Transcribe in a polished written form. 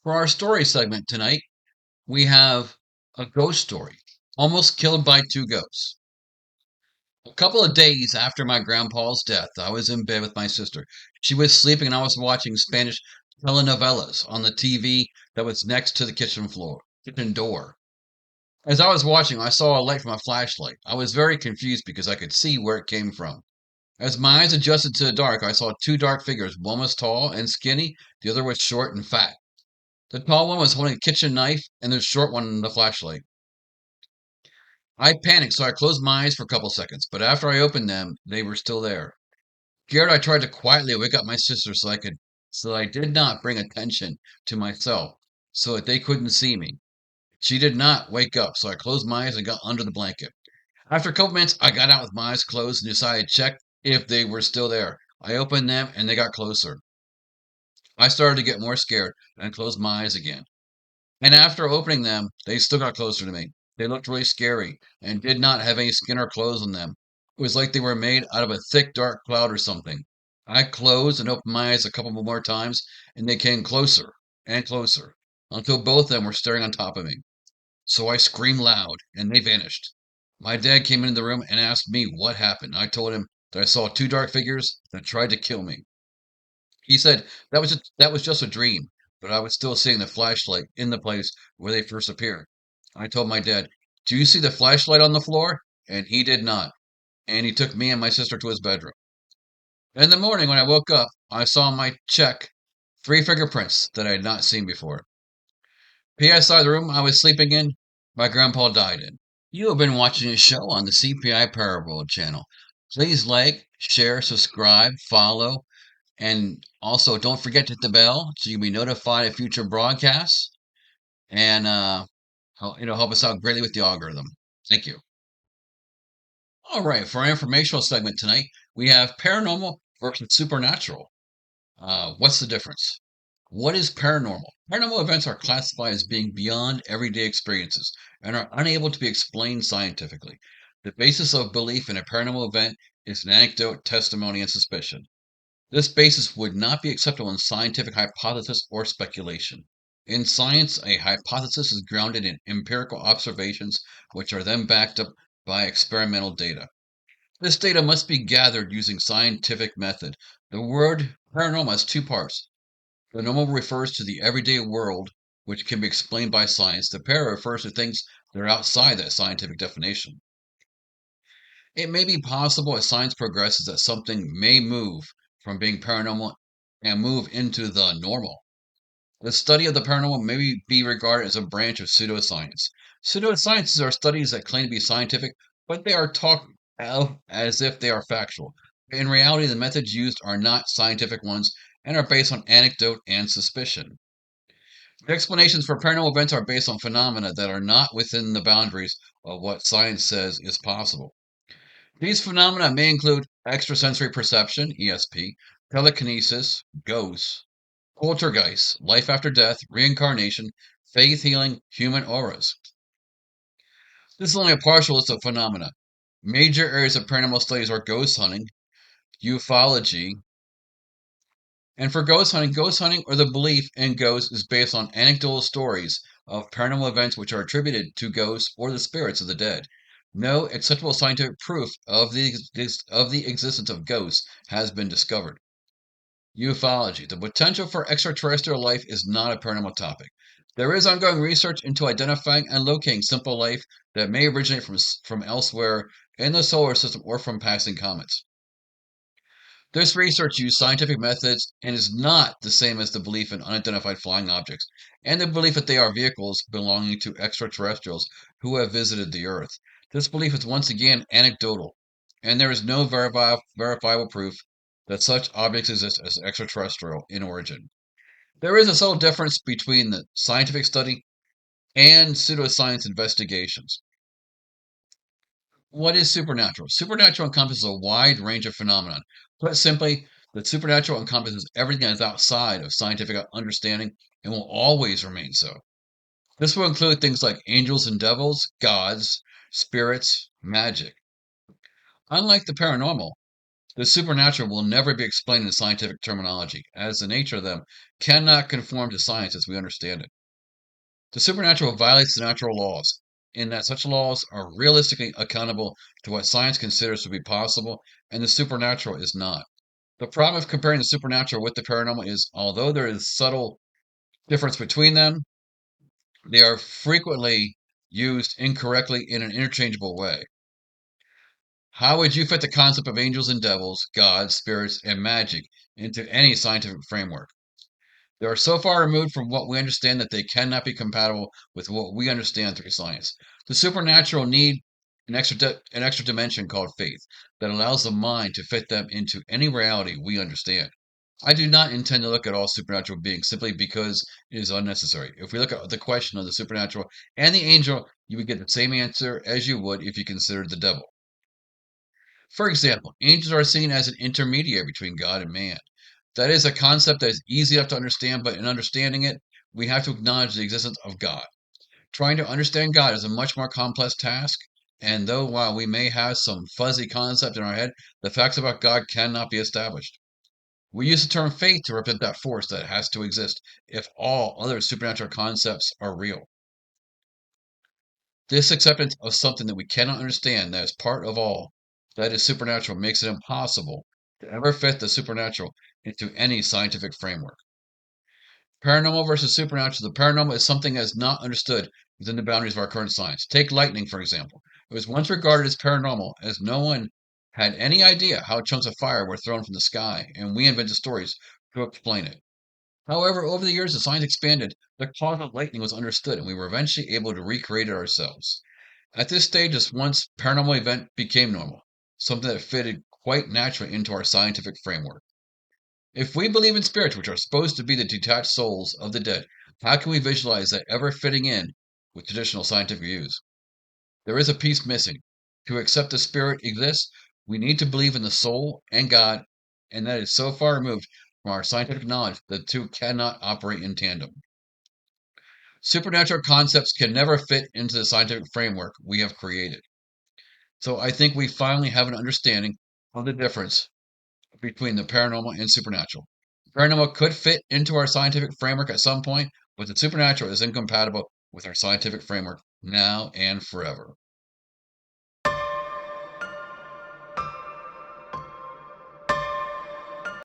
For our story segment tonight, we have a ghost story, almost killed by two ghosts. A couple of days after my grandpa's death, I was in bed with my sister. She was sleeping and I was watching Spanish telenovelas on the TV that was next to the kitchen door. As I was watching, I saw a light from a flashlight. I was very confused because I could see where it came from. As my eyes adjusted to the dark, I saw two dark figures. One was tall and skinny, the other was short and fat. The tall one was holding a kitchen knife, and the short one the flashlight. I panicked, so I closed my eyes for a couple seconds, but after I opened them, they were still there. Scared, I tried to quietly wake up my sister so that I did not bring attention to myself, so that they couldn't see me. She did not wake up, so I closed my eyes and got under the blanket. After a couple minutes, I got out with my eyes closed and decided to check if they were still there. I opened them and they got closer. I started to get more scared and closed my eyes again. And after opening them, they still got closer to me. They looked really scary and did not have any skin or clothes on them. It was like they were made out of a thick, dark cloud or something. I closed and opened my eyes a couple more times, and they came closer and closer until both of them were staring on top of me. So I screamed loud, and they vanished. My dad came into the room and asked me what happened. I told him that I saw two dark figures that tried to kill me. He said that was just a dream, but I was still seeing the flashlight in the place where they first appeared. I told my dad, "Do you see the flashlight on the floor?" And he did not. And he took me and my sister to his bedroom. In the morning when I woke up, I saw on my check three fingerprints that I had not seen before. PSI, the room I was sleeping in, my grandpa died in. You have been watching a show on the CPI-ParaWorld channel. Please like, share, subscribe, follow, and also, don't forget to hit the bell so you'll be notified of future broadcasts. And it'll help us out greatly with the algorithm. Thank you. All right, for our informational segment tonight, we have paranormal versus supernatural. What's the difference? What is paranormal? Paranormal events are classified as being beyond everyday experiences and are unable to be explained scientifically. The basis of belief in a paranormal event is an anecdote, testimony, and suspicion. This basis would not be acceptable in scientific hypothesis or speculation. In science, a hypothesis is grounded in empirical observations, which are then backed up by experimental data. This data must be gathered using scientific method. The word paranormal has two parts. The normal refers to the everyday world, which can be explained by science. The para refers to things that are outside that scientific definition. It may be possible as science progresses that something may move from being paranormal and move into the normal. The study of the paranormal may be regarded as a branch of pseudoscience. Pseudosciences are studies that claim to be scientific, but they are talked of as if they are factual. In reality, the methods used are not scientific ones and are based on anecdote and suspicion. The explanations for paranormal events are based on phenomena that are not within the boundaries of what science says is possible. These phenomena may include extrasensory perception, ESP, telekinesis, ghosts, poltergeists, life after death, reincarnation, faith healing, human auras. This is only a partial list of phenomena. Major areas of paranormal studies are ghost hunting, ufology, and for ghost hunting or the belief in ghosts is based on anecdotal stories of paranormal events which are attributed to ghosts or the spirits of the dead. No acceptable scientific proof of the existence of ghosts has been discovered. Ufology. The potential for extraterrestrial life is not a paranormal topic. There is ongoing research into identifying and locating simple life that may originate from elsewhere in the solar system or from passing comets. This research used scientific methods and is not the same as the belief in unidentified flying objects and the belief that they are vehicles belonging to extraterrestrials who have visited the Earth. This belief is once again anecdotal, and there is no verifiable proof that such objects exist as extraterrestrial in origin. There is a subtle difference between the scientific study and pseudoscience investigations. What is supernatural? Supernatural encompasses a wide range of phenomena. Put simply, the supernatural encompasses everything that is outside of scientific understanding and will always remain so. This will include things like angels and devils, gods, spirits, magic. Unlike the paranormal, The supernatural will never be explained in scientific terminology, as the nature of them cannot conform to science as we understand it. The supernatural violates the natural laws, in that such laws are realistically accountable to what science considers to be possible, and the supernatural is not. The problem of comparing the supernatural with the paranormal is, although there is subtle difference between them, they are frequently used incorrectly in an interchangeable way. How would you fit the concept of angels and devils, gods, spirits, and magic into any scientific framework? They are so far removed from what we understand that they cannot be compatible with what we understand through science. The supernatural need an extra dimension called faith that allows the mind to fit them into any reality we understand. I do not intend to look at all supernatural beings simply because it is unnecessary. If we look at the question of the supernatural and the angel, you would get the same answer as you would if you considered the devil. For example, angels are seen as an intermediary between God and man. That is a concept that is easy enough to understand, but in understanding it, we have to acknowledge the existence of God. Trying to understand God is a much more complex task, and though while we may have some fuzzy concept in our head, the facts about God cannot be established. We use the term faith to represent that force that has to exist if all other supernatural concepts are real. This acceptance of something that we cannot understand that is part of all that is supernatural makes it impossible to ever fit the supernatural into any scientific framework. Paranormal versus supernatural. The paranormal is something that is not understood within the boundaries of our current science. Take lightning, for example. It was once regarded as paranormal, as no one had any idea how chunks of fire were thrown from the sky, and we invented stories to explain it. However, over the years, as science expanded, the cause of lightning was understood, and we were eventually able to recreate it ourselves. At this stage, this once paranormal event became normal, something that fitted quite naturally into our scientific framework. If we believe in spirits, which are supposed to be the detached souls of the dead, how can we visualize that ever fitting in with traditional scientific views? There is a piece missing. To accept the spirit exists, we need to believe in the soul and God, and that is so far removed from our scientific knowledge that the two cannot operate in tandem. Supernatural concepts can never fit into the scientific framework we have created. So I think we finally have an understanding of the difference between the paranormal and supernatural. Paranormal could fit into our scientific framework at some point, but the supernatural is incompatible with our scientific framework now and forever.